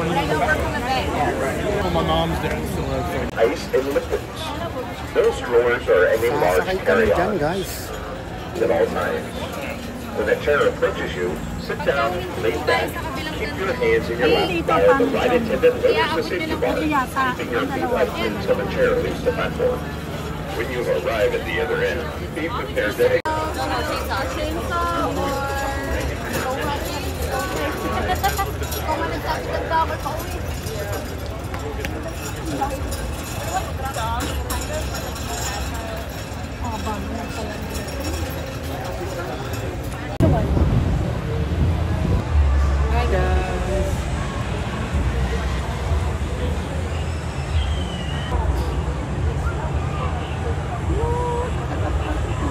My mom's dad still has ice and liquids. Those drawers are any large carry-on guys. at all times. When a chair approaches you, sit down, lean back, keep your hands in your lap while the ride attendant lowers the safety bar, keeping your feet up until the chair leaves the platform. When you arrive at the other end, be prepared to Hi guys.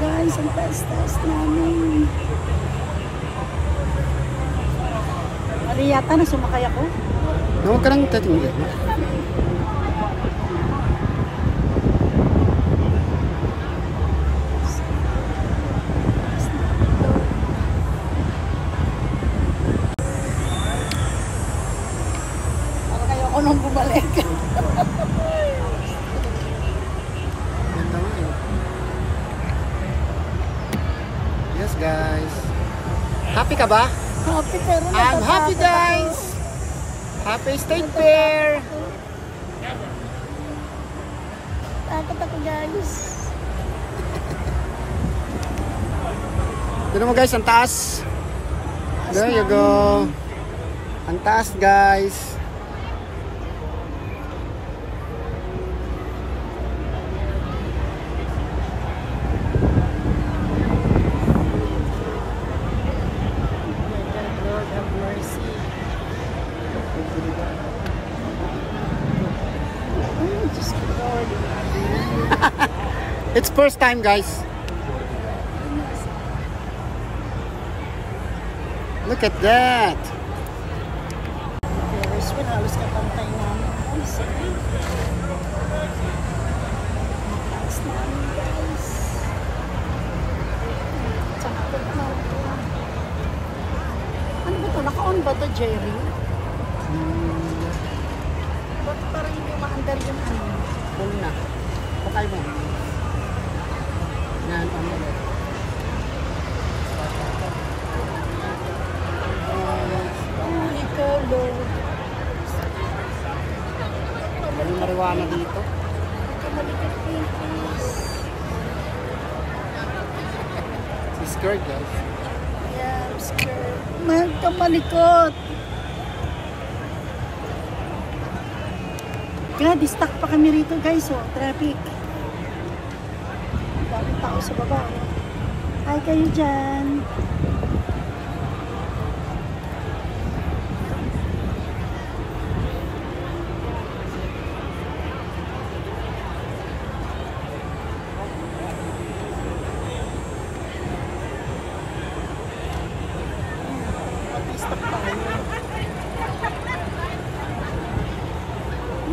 Guys, ang taas-taas namin. Mali yata na sumakay ako. Huwag ka lang tatingin. Parang ayoko nang bumalik. Yes guys. Happy ka ba? Happy pero I'm happy guys. Happy State Fair. Takot ako guys. Tignan mo guys, ang taas. There you go. Ang taas guys. Lord have mercy. Oh, just Lord. It's first time guys. Look at that. Ferris wheel, halos kapantay namin. Ay, sige. Mataas namin, guys. Sakot na ito. Ano ba ito? Naka-on ba ito, Jerry? Ba't parang hindi maandar yung ano? Full na. Patay mo. Yan, ano ulit. Holy cow, Lord. May marijuana dito. Kamalikot pinkies. Si skirt guys. Yeah, I'm scared. Magkamalikot. God, stuck pa kami rito guys, oh, traffic. Daming tao sa baba. Hi kayo dyan. Stuck tayo.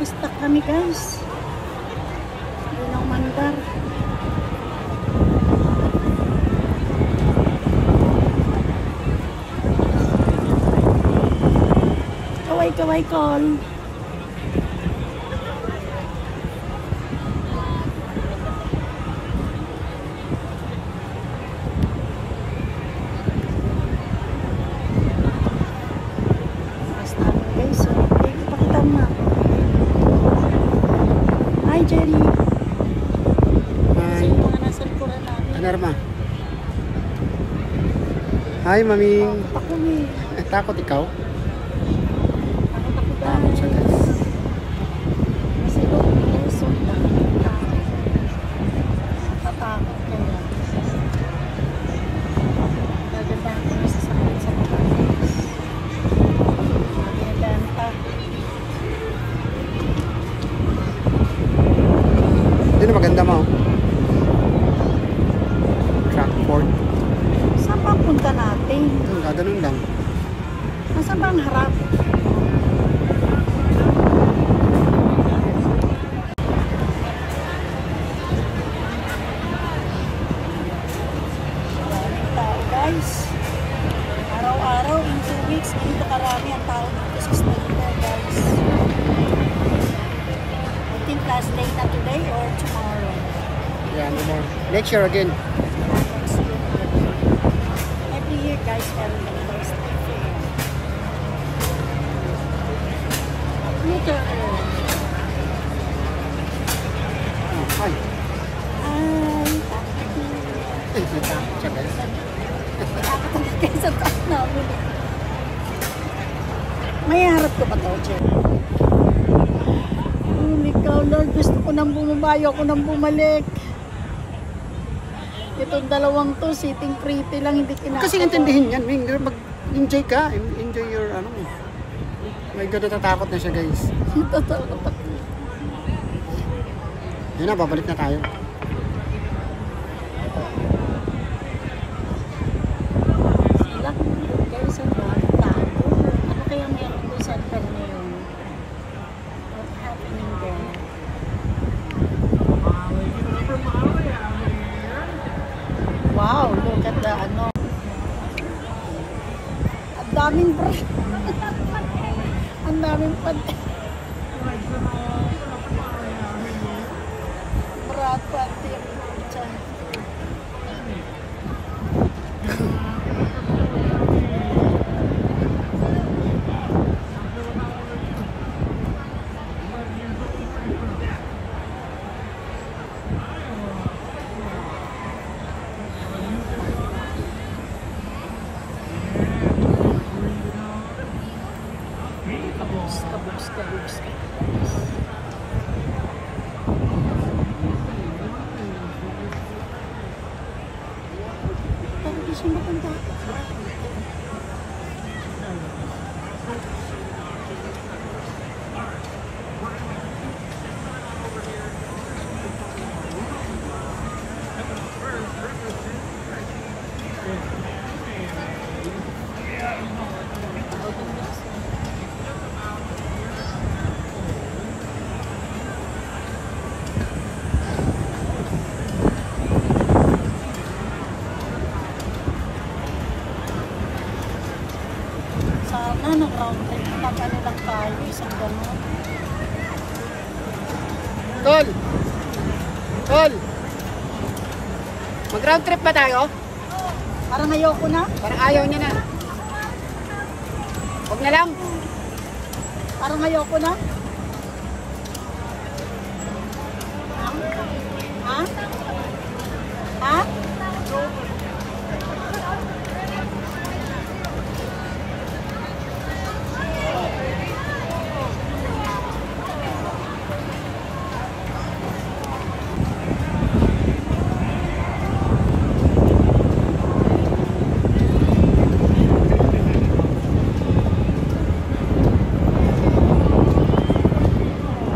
Stuck kami guys. Hindi na umandar. Kaway-kaway call. Basta guys, ipakita mo na. Hi Jerry. Hi. Sino mga nasa likuran namin? Alarma. Hi maming. Takot ako eh. Takot ikaw? Takot ako Takot siya guys. guys. Kasi doon person lang. Tatakot kaya. Gagandaan ko na sa sakit sa mga guys. Mga binibenta. Hindi na maganda mo. Trackport. Saan pa punta natin? Gaganon lang. Nasaan ba ang harap? Maraming tao guys. Araw-araw in 2 weeks, ganito karami ang tao dito sa State Fair guys. last day na today or tomorrow? Yeah, no more. Next year again. Next year. Every year, guys, meron ng last day fair. Look at her. Oh, hi. Ay, Natakot siya guys. takot kayo sa taas namin. May harap ko pa to, Jen. Ikaw, Lord, gusto ko nang bumabayo, ako nang bumalik. Itong dalawang to, sitting pretty lang, hindi kinakabahan. Kasi intindihin yan, Ming. Mag-enjoy ka. Enjoy your ano. My God, natatakot na siya guys. Natatakot ako. Yun na, babalik na tayo. Sila, guys, ang daming tao. Ano kaya meron doon sa Alper ngayon? What happening there? Wow, look at the ano. Ang daming bread. Ang daming pati. Brat pati. Kabus. Parang di siya matanda. Sana nag-round trip. Pag-ano lang tayo, isang gano'n. Tol! Tol! Mag-round trip ba tayo? Parang ayoko na. Parang ayaw niya na. Huwag na lang. Parang ayoko na. Ha? Ha?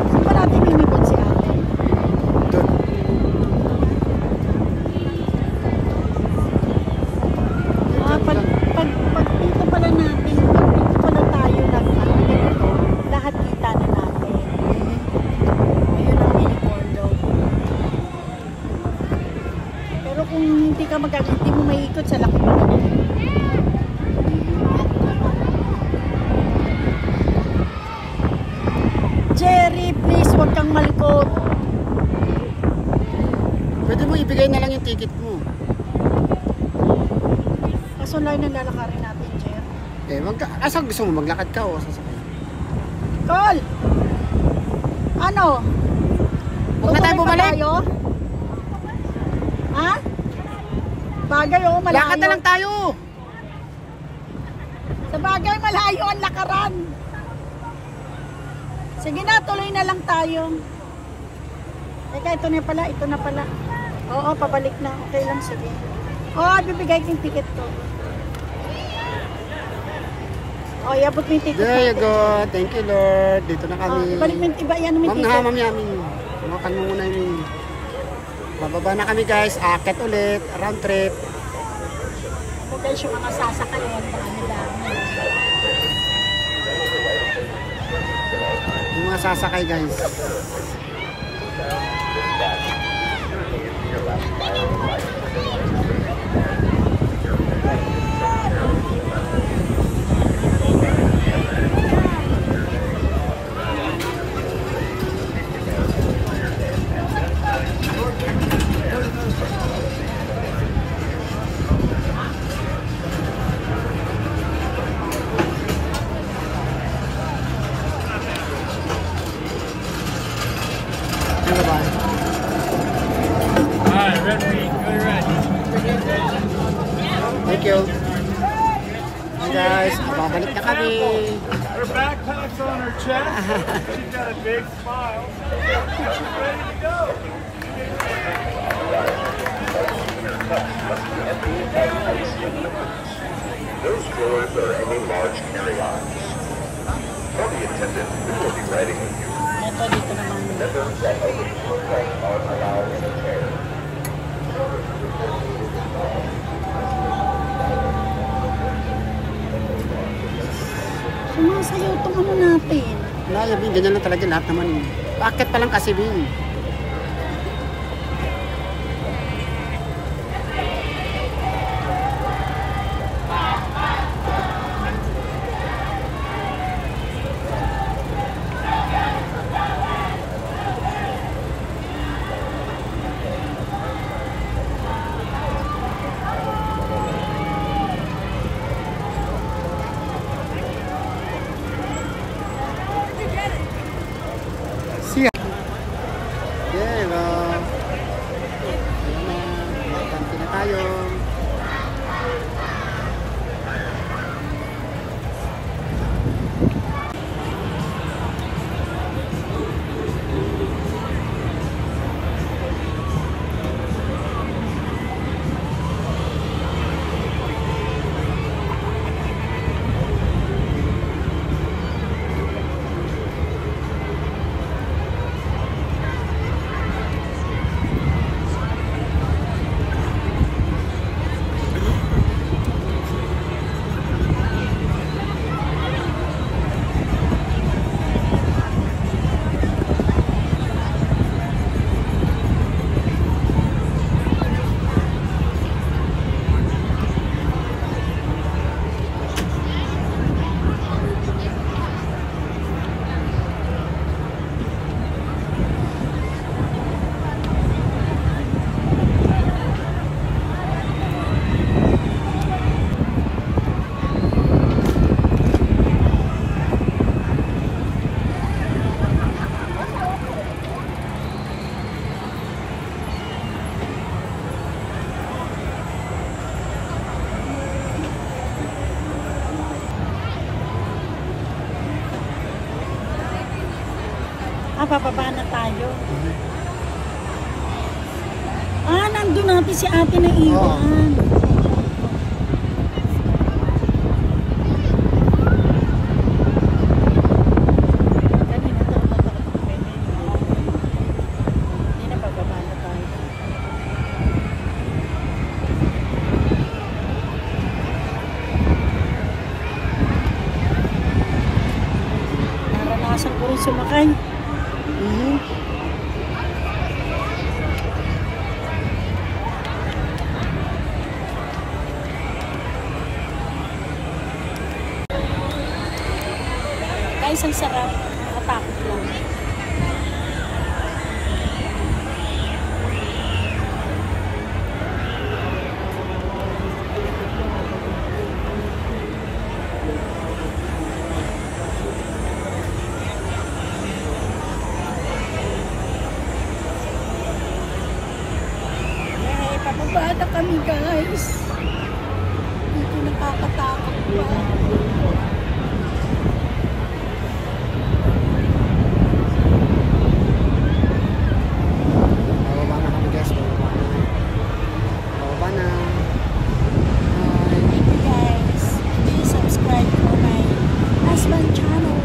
Saan ba natin minibot si ate? Doon. Pag dito pala natin, pag dito pala tayo ganito, lahat kita na natin. Ayun ang mini-condo. Pero kung hindi ka hindi mo maiikot sa laki pa naman. Jerry, please, huwag kang malikot. Pwede mo ibigay na lang yung ticket mo. Kaso lang nalalakarin natin, Jer. Eh, asa gusto mo? Maglakad ka o sasakay? Call! Ano? Huwag na tayo bumalik. Tayo? Ha? Bagay, oh, malayo. Lakad na lang tayo. Sa bagay, malayo ang lakaran. Sige na, tuloy na lang tayo. Teka, ito na pala. Oo, pabalik na. Okay lang, sige. Oo, bibigay ko yung ticket ko. Oh, iabot mo yung ticket There you natin. go. Thank you, Lord. Dito na kami. Ibalik mo yung iba, yan mo yung Ma'am na, ticket. ma'am yamin. Tumakan mo muna yung... Bababa na kami guys. Akit ulit. Round trip. Ito guys, yung mga sasakayan. Dami-dami. Yung mga sasakay guys. Abby. Her backpack's on her chest. She's got a big smile. She's ready to go. Those drawers are any large carry-ons. For the attendant, we will be riding with you. Ito dito naman. Members that elderly workers are allowed in a chair. Sumasayaw itong ano natin. Naya, Bin, ganyan lang talaga lahat naman. Bakit pa lang kasi, Bin? Siya. Yeah, go. Ayan na. Magkanti na tayo. Bababa na tayo. Nandun natin si ate na iwan. Kanina to, natakot ko kayo. Hindi na, bababa na tayo. Naranasan ko rin sumakay. Guys, ang sarap. Nakatakot lang. Pababa na kami, guys. Dito nakakatakot pa. Bababa na kami, guys. Bababa na. Bababa na. Thank you, guys. Please subscribe for my husband channel.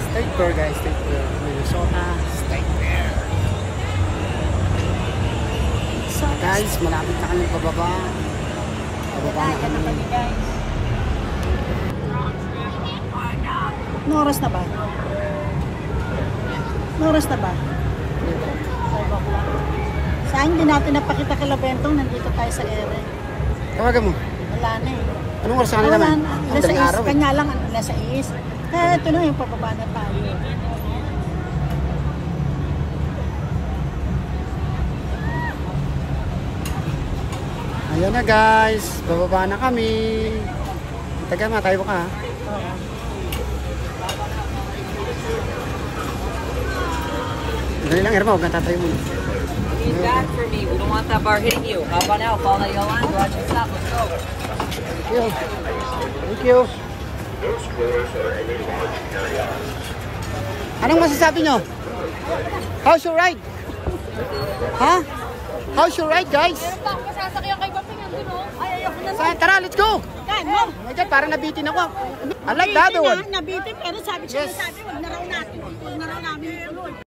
Stay there, guys. Stay there. Minnesota. Stay there. So, Guys, malapit na kami pababa. Pababa na kaya na kami. kami, guys. Anong oras na ba? Anong oras na ba? 5 o'clock. Saan din natin napakita kay Labentong? Nandito tayo sa ere. Tawagan mo. Wala na eh. Anong oras sa kanila naman? Ang daling araw eh. Kanya lang, nasa is. Kaya ito na yung pababa na tayo. Ayan na, guys. Bababa na kami. Taga ma, tayo ka ha. Dali lang, Irma. Huwag kang tatayo muna. Lean back for me. We don't want that bar hitting you. Hop on out. Follow your line. Watch your stop. Let's go. Thank you. Thank you. Most doors are any large area. Anong masasabi nyo? How's your ride? Ha? How's your ride, guys? Masasakyan kay Paping, andun o. Ay, ayoko na. Tara, let's go! Yan, mo. Oh my God, parang nabitin ako. I like the other one. Nabitin, pero sabi siya Yes. wag na raw natin. Wag na raw namin ituloy.